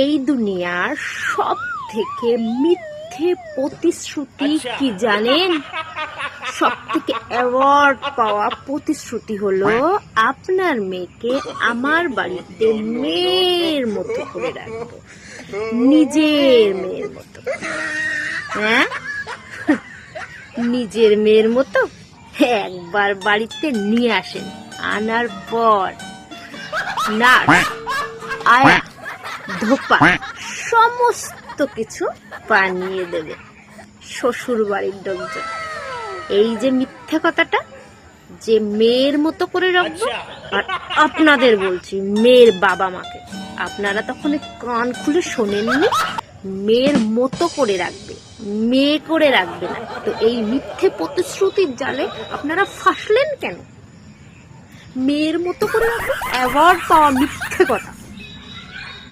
এই দুনিয়ার সব থেকে মিথ্যে প্রতিশ্রুতি কি জানেন? সব থেকে অ্যাওয়ার্ড পাওয়া প্রতিশ্রুতি হলো আপনার মেয়েকে আমার বাড়িতে মেয়ের মতো করে রাখবো, নিজের মেয়ের মতো। হ্যাঁ, নিজের মেয়ের মতো একবার বাড়িতে নিয়ে আসেন, আনার পর নার্স, আয়া, ধোপা সমস্ত কিছু বানিয়ে দেবে শ্বশুর বাড়ির লোকজন। এই যে মিথ্যা কথাটা যে মেয়ের মতো করে রাখবো, আর আপনাদের বলছি মেয়ের বাবা মাকে, আপনারা তখন কান খুলে শোনেননি, মেয়ের মতো করে রাখবে, মেয়ে করে রাখবে না। তো এই মিথ্যে প্রতিশ্রুতির জালে আপনারা ফাঁসলেন কেন? মেয়ের মতো করে রাখবে, অ্যাওয়ার্ড পাওয়া মিথ্যে কথা।